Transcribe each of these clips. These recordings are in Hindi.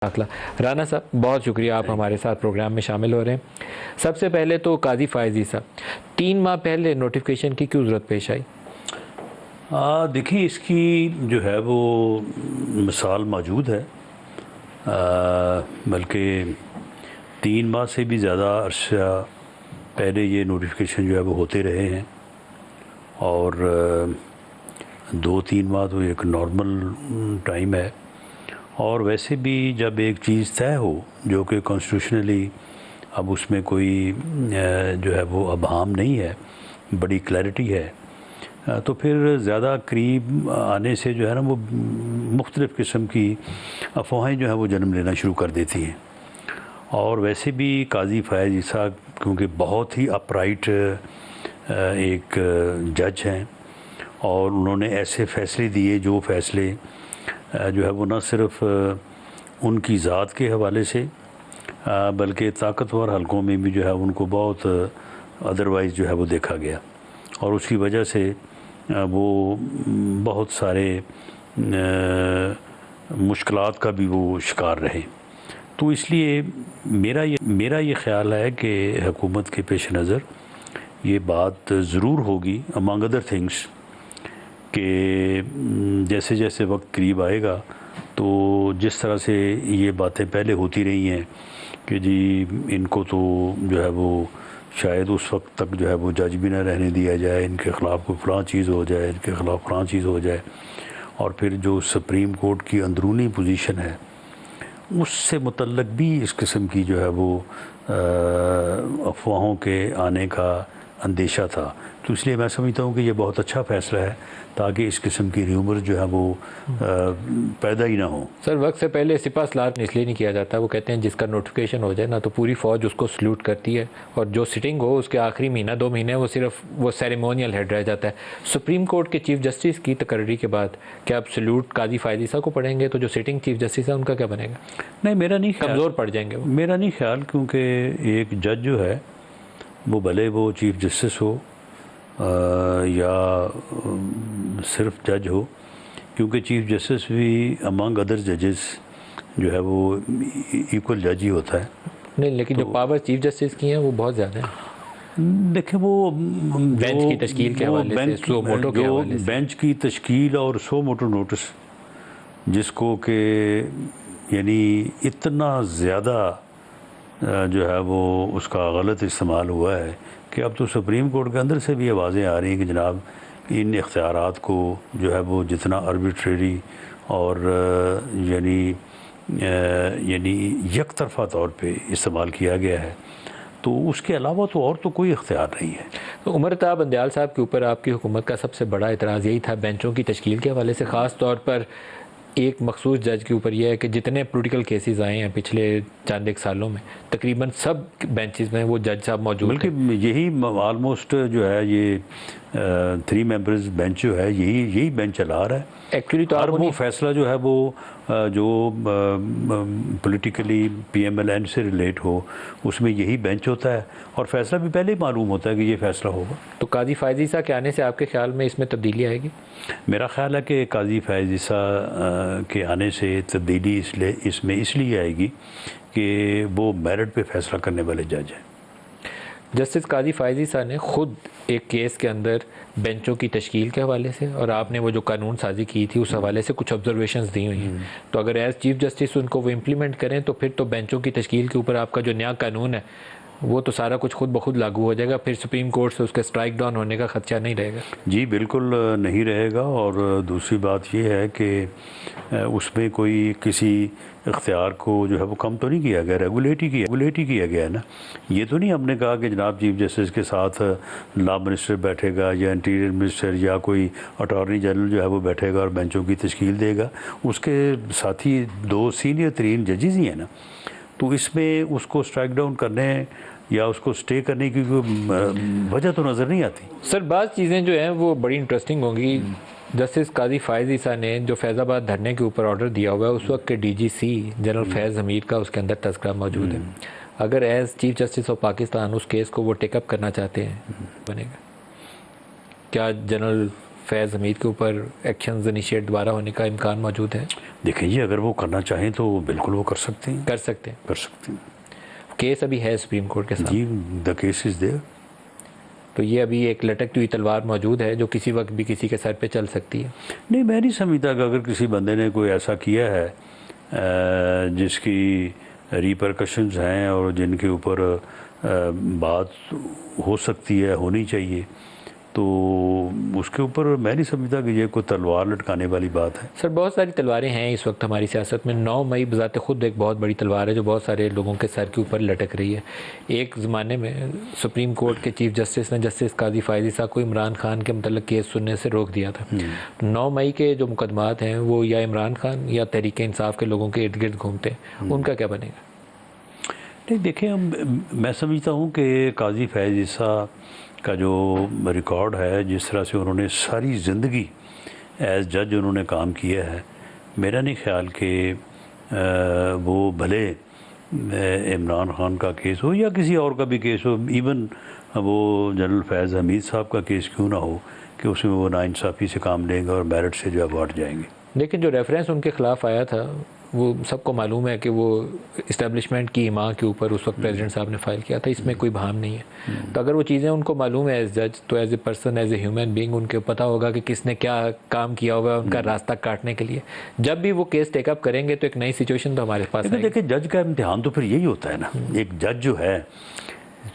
दाखिला। राना साहब, बहुत शुक्रिया आप हमारे साथ प्रोग्राम में शामिल हो रहे हैं। सबसे पहले तो काजी फायज़ ईसा, 3 माह पहले नोटिफिकेशन की क्यों ज़रूरत पेश आई? देखिए, इसकी जो है वो मिसाल मौजूद है। बल्कि 3 माह से भी ज़्यादा अरसा पहले ये नोटिफिकेशन जो है वो होते रहे हैं। और 2-3 माह तो एक नॉर्मल टाइम है। और वैसे भी जब एक चीज़ तय हो जो कि कॉन्स्टिट्यूशनली अब उसमें कोई जो है वो अभाम नहीं है, बड़ी क्लैरिटी है, तो फिर ज़्यादा करीब आने से जो है ना वो मुख्तलिफ़ किस्म की अफवाहें जो है वो जन्म लेना शुरू कर देती हैं। और वैसे भी काजी फायज़ ईसा क्योंकि बहुत ही अपराइट एक जज हैं और उन्होंने ऐसे फ़ैसले दिए जो फ़ैसले जो है वो न सिर्फ़ उनकी ज़ात के हवाले से बल्कि ताकतवर हलकों में भी जो है उनको बहुत अदरवाइज़ जो है वो देखा गया। और उसकी वजह से वो बहुत सारे मुश्किलात का भी वो शिकार रहे। तो इसलिए मेरा ये ख़्याल है कि हुकूमत के पेश नज़र ये बात ज़रूर होगी अमंग अदर थिंग्स कि जैसे जैसे वक्त करीब आएगा तो जिस तरह से ये बातें पहले होती रही हैं कि जी इनको तो जो है वो शायद उस वक्त तक जो है वो जज भी ना रहने दिया जाए, इनके ख़िलाफ़ कोई फ़लाँ चीज़ हो जाए, इनके ख़िलाफ़ फ़लाँ चीज़ हो जाए। और फिर जो सुप्रीम कोर्ट की अंदरूनी पोजीशन है उससे मुतल्लक भी इस किस्म की जो है वो अफवाहों के आने का अंदेशा था। तो इसलिए मैं समझता हूँ कि ये बहुत अच्छा फ़ैसला है ताकि इस किस्म की र्यूमर जो है वो पैदा ही ना हो। सर, वक्त से पहले सिपह सलार इसलिए नहीं किया जाता, वो कहते हैं जिसका नोटिफिकेशन हो जाए ना तो पूरी फ़ौज उसको सल्यूट करती है और जो सिटिंग हो उसके आखिरी महीना 2 महीने वो सिर्फ वो सेरेमोनियल हेड रह जाता है। सुप्रीम कोर्ट के चीफ जस्टिस की तकर्री के बाद क्या आप सल्यूट काजी फायज़ ईसा को पढ़ेंगे तो जो सिटिंग चीफ जस्टिस है उनका क्या बनेगा? नहीं, मेरा नहीं कमज़ोर पड़ जाएंगे वो। मेरा नहीं ख्याल, क्योंकि एक जज जो है वो भले वो चीफ जस्टिस हो या सिर्फ जज हो, क्योंकि चीफ जस्टिस भी अमंग अदर जजेस जो है वो इक्वल जज ही होता है। नहीं, लेकिन जो पावर चीफ जस्टिस की हैं वो बहुत ज़्यादा है। देखिए, वो बेंच की तश्कील के हवाले से, सो मोटो के हवाले से। बेंच की तश्कील और सो मोटो नोटिस जिसको कि यानी इतना ज़्यादा जो है वो उसका गलत इस्तेमाल हुआ है कि अब तो सुप्रीम कोर्ट के अंदर से भी आवाज़ें आ रही हैं कि जनाब इन इख्तियारात को जो है वो जितना आर्बिट्रेरी और यानी एक तरफ़ा तौर पे इस्तेमाल किया गया है, तो उसके अलावा तो और तो कोई इख्तियार नहीं है। तो उमर अता बंदयाल साहब के ऊपर आपकी हुकूमत का सबसे बड़ा एतराज़ यही था बेंचों की तश्कील के हवाले से, ख़ास तौर पर एक मखसूस जज के ऊपर यह है कि जितने पोलिटिकल केसेस आए हैं पिछले चंद एक सालों में तकरीबन सब बेंचेस में वो जज साहब मौजूद हैं। बल्कि यही ऑलमोस्ट जो है ये 3 मेंबर्स बेंच जो है यही बेंच चला रहा है एक्चुअली। तो और वो फैसला जो है वो जो पॉलिटिकली पीएमएलएन से रिलेट हो उसमें यही बेंच होता है और फैसला भी पहले ही मालूम होता है कि ये फैसला होगा। तो काजी फायज़ ईसा के आने से आपके ख्याल में इसमें तब्दीली आएगी? मेरा ख्याल है कि काजी फायज़ ईसा के आने से तब्दीली इसमें इसलिए आएगी कि वो मेरिट पे फैसला करने वाले जज हैं। जस्टिस काजी फायज़ ईसा ने ख़ुद एक केस के अंदर बेंचों की तश्कील के हवाले से और आपने वो जो कानून साजी की थी उस हवाले से कुछ ऑब्जर्वेशंस दी हुई हैं। तो अगर एज चीफ जस्टिस उनको वो इम्प्लीमेंट करें तो फिर तो बेंचों की तश्कील के ऊपर आपका जो नया कानून है वो तो सारा कुछ खुद ब खुद लागू हो जाएगा, फिर सुप्रीम कोर्ट से उसका स्ट्राइक डाउन होने का खदशा नहीं रहेगा। जी बिल्कुल नहीं रहेगा। और दूसरी बात ये है कि उसमें कोई किसी इख्तियार को जो है वो कम तो नहीं किया गया, रेगुलेट ही किया गया है ना। ये तो नहीं हमने कहा कि जनाब चीफ जस्टिस के साथ लॉ मिनिस्टर बैठेगा या इंटीरियर मिनिस्टर या कोई अटॉर्नी जनरल जो है वो बैठेगा और बेंचों की तश्कील देगा, उसके साथ ही 2 सीनियर तरीन जजेस ही हैं ना। तो इसमें उसको स्ट्राइक डाउन करने या उसको स्टे करने की वजह तो नज़र नहीं आती। सर, बाज़ चीज़ें जो हैं वो बड़ी इंटरेस्टिंग होंगी। जस्टिस काजी फायज़ ईसा ने जो फैज़ाबाद धरने के ऊपर ऑर्डर दिया हुआ है उस वक्त के डीजीसी जनरल फैज़ हमीद का उसके अंदर तज़किरा मौजूद है। अगर as chief justice of Pakistan उस केस को वो टेकअप करना चाहते हैं बनेगा क्या जनरल फैज़ हमीद के ऊपर एक्शंस इनिशिएट दोबारा होने का इम्कान मौजूद है? देखें जी, अगर वो करना चाहें तो बिल्कुल वो कर सकते हैं। कर सकते हैं। कर सकते हैं केस अभी है सुप्रीम कोर्ट के सामने जी, द केस इज़ देयर। तो ये अभी एक लटकती हुई तलवार मौजूद है जो किसी वक्त भी किसी के सर पे चल सकती है। नहीं, मैं नहीं समझता कि अगर किसी बंदे ने कोई ऐसा किया है जिसकी रिपरकशंस हैं और जिनके ऊपर बात हो सकती है, होनी चाहिए, तो उसके ऊपर मैं नहीं समझता कि ये कोई तलवार लटकाने वाली बात है। सर बहुत सारी तलवारें हैं इस वक्त हमारी सियासत में। 9 मई बजाते खुद एक बहुत बड़ी तलवार है जो बहुत सारे लोगों के सर के ऊपर लटक रही है। एक ज़माने में सुप्रीम कोर्ट के चीफ जस्टिस ने जस्टिस काजी फायज़ ईसा को इमरान खान के मतलब केस सुनने से रोक दिया था। 9 मई के जो मुकदमात हैं वो या इमरान खान या तहरीक इंसाफ के लोगों के इर्द गिर्द घूमते हैं, उनका क्या बनेगा? नहीं, देखिए, मैं समझता हूँ कि काजी फैज़ ईसा का जो रिकॉर्ड है, जिस तरह से उन्होंने सारी ज़िंदगी एज जज उन्होंने काम किया है, मेरा नहीं ख्याल कि वो भले इमरान खान का केस हो या किसी और का भी केस हो, इवन वो जनरल फैज़ हमीद साहब का केस क्यों ना हो, कि उसमें वो नाइंसाफ़ी से काम लेंगे और मेरिट से जो है बांट जाएंगे। लेकिन जो रेफरेंस उनके ख़िलाफ़ आया था वो सबको मालूम है कि वो इस्टेब्लिशमेंट की माँ के ऊपर उस वक्त प्रेसिडेंट साहब ने फ़ाइल किया था, इसमें कोई भाम नहीं है। तो अगर वो चीज़ें उनको मालूम है एज जज, तो as a person, as a human being उनके पता होगा कि किसने क्या काम किया होगा उनका रास्ता काटने के लिए। जब भी वो केस टेकअप करेंगे तो एक नई सिचुएशन तो हमारे पास है। देखिए, जज का इम्तिहान तो फिर यही होता है ना। एक जज जो है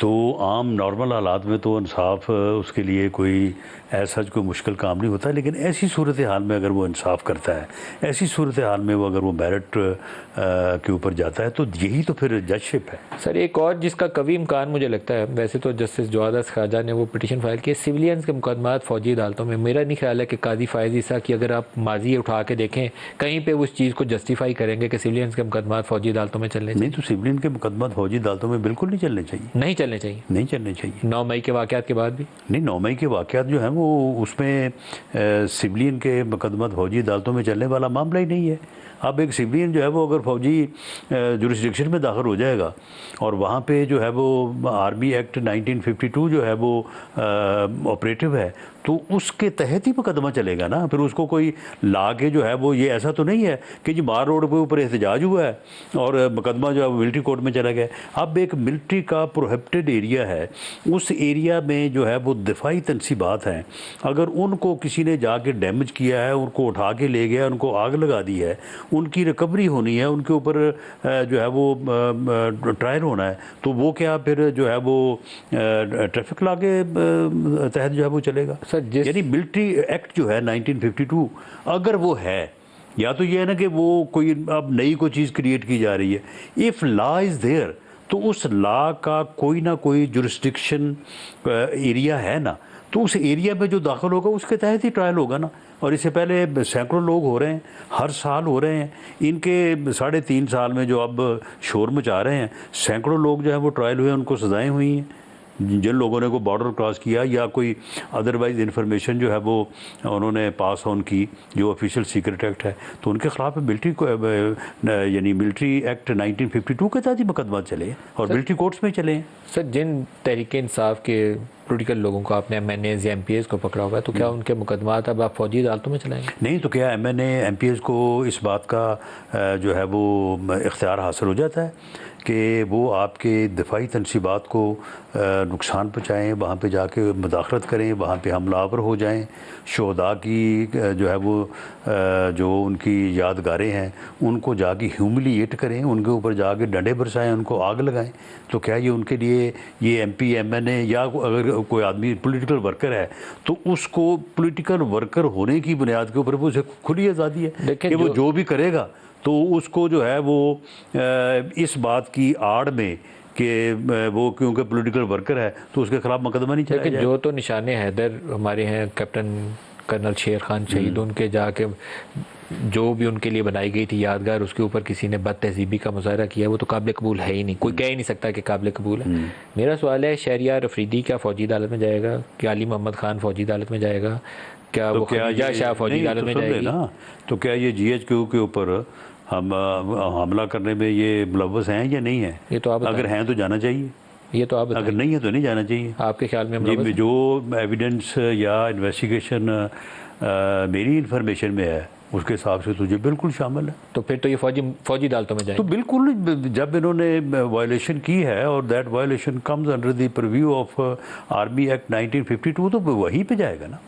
तो आम नॉर्मल हालात में तो इंसाफ उसके लिए कोई ऐसा कोई मुश्किल काम नहीं होता, लेकिन ऐसी सूरत हाल में अगर वो इंसाफ करता है, ऐसी सूरत हाल में वो अगर वो मेरिट के ऊपर जाता है, तो यही तो फिर जजशिप है। सर एक और जिसका कभी इम्कान मुझे लगता है, वैसे तो जस्टिस जवाद खाजा ने वो पिटीशन फाइल की सिविलियंस के मुकदमात फ़ौजी अदालतों में, मेरा नहीं ख्याल है कि काजी फायज़ ईसा की अगर आप माजी उठा के देखें कहीं पर उस चीज़ को जस्टिफाई करेंगे कि सिविलियंस के मुकदमात फ़ौजी अदालतों में चलने नहीं, तो सिविलियन के मुकदमात फ़ौजी अदालतों में बिल्कुल नहीं चलने चाहिए। नहीं चलने चाहिए। नहीं चलने चाहिए। 9 मई के वाक़यात के बाद भी नहीं, 9 मई के वाक़यात जो हैं वो उसमें सिविलियन के मुकदमात फ़ौजी अदालतों में चलने वाला मामला ही नहीं है। अब एक सिविलियन जो है वो अगर फ़ौजी जुरिस्डिक्शन में दाखिल हो जाएगा और वहाँ पे जो है वो आर्मी एक्ट 1952 जो है वो ऑपरेटिव है, तो उसके तहत ही मुकदमा चलेगा ना। फिर उसको कोई ला के जो है वो, ये ऐसा तो नहीं है कि जी मार रोड के ऊपर एहतजाज हुआ है और मुकदमा जो है वो मिलिट्री कोर्ट में चला गया। अब एक मिलिट्री का प्रोहिबिटेड एरिया है, उस एरिया में जो है वो दिफाई तनसीबात हैं, अगर उनको किसी ने जाके डैमेज किया है, उनको उठा के ले गया, उनको आग लगा दी है, उनकी रिकवरी होनी है, उनके ऊपर जो है वो ट्रायल होना है, तो वो क्या फिर जो है वो ट्रैफिक लॉ के तहत जो है वो चलेगा। यानी मिलिट्री एक्ट जो है 1952 अगर वो है, या तो ये है ना कि वो कोई अब नई कोई चीज़ क्रिएट की जा रही है। इफ़ लॉ इज़ देयर तो उस लॉ का कोई ना कोई जुरिस्डिक्शन एरिया है ना, तो उस एरिया में जो दाखिल होगा उसके तहत ही ट्रायल होगा ना। और इससे पहले सैकड़ों लोग हो रहे हैं, हर साल हो रहे हैं। इनके 3.5 साल में जो अब शोर मचा रहे हैं, सैकड़ों लोग जो है वो ट्रायल हुए, उनको सज़ाएँ हुई हैं। जिन लोगों ने को बॉर्डर क्रॉस किया या कोई अदरवाइज़ इन्फॉर्मेशन जो है वो उन्होंने पास ऑन की जो ऑफिशियल सीक्रेट एक्ट है, तो उनके ख़िलाफ़ मिलिट्री को यानी मिलिट्री एक्ट 1952 के तहत ही मुकदमा चले और मिलिट्री कोर्ट्स में चले। सर जिन तहरीक इंसाफ के पॉलिटिकल लोगों को आपने MNAs या MPAs को पकड़ा हुआ है, तो क्या उनके मुकदमात अब आप फ़ौजी अदालतों में चलाएंगे? नहीं, तो क्या MNA MPAs को इस बात का जो है वो इख्तियार हासिल हो जाता है कि वो आपके दिफाई तनसीबात को नुकसान पहुँचाएँ, वहाँ पे जाके मुदाखलत करें, वहाँ पे हमलावर हो जाएं, शोहदा की जो है वो जो उनकी यादगारें हैं उनको जाके ह्यूमिलिएट करें, उनके ऊपर जाके डंडे बरसाएं, उनको आग लगाएं। तो क्या ये उनके लिए ये MP MNA या अगर कोई आदमी पॉलिटिकल वर्कर है तो उसको पॉलिटिकल वर्कर होने की बुनियाद के ऊपर उसे खुली आज़ादी है कि वो जो भी करेगा तो उसको जो है वो इस बात की आड़ में कि वो क्योंकि पॉलिटिकल वर्कर है तो उसके खिलाफ मुकदमा नहीं चलाया जाए। जो तो निशाने हैदर हमारे हैं, कैप्टन कर्नल शेर खान शहीद, उनके जाके जो भी उनके लिए बनाई गई थी यादगार, उसके ऊपर किसी ने बद तहजीबी का मुजाहरा किया, वो तो काबिल कबूल है ही नहीं। कोई कह ही नहीं सकता कि काबिल कबूल है। मेरा सवाल है, शहरियार अफरीदी क्या फ़ौजी अदालत में जाएगा? क्या अली मोहम्मद खान फ़ौजी अदालत में जाएगा? क्या तो वो खदीजा शाह फ़ौजी अदालत में जाएगी? तो क्या ये GHQ के ऊपर हम हमला करने में ये मुलव्वस हैं या नहीं है? ये तो आप अगर हैं तो जाना चाहिए, ये तो आप अगर नहीं है तो नहीं जाना चाहिए। आपके ख्याल में जो एविडेंस या इन्वेस्टिगेशन मेरी इन्फॉर्मेशन में है उसके हिसाब से तुझे बिल्कुल शामिल है। तो फिर तो ये फौजी अदालतों में तो जाएंगे। बिल्कुल जब इन्होंने वायलेशन की है और that violation comes under the purview of army act 1952 तो वहीं पे जाएगा ना।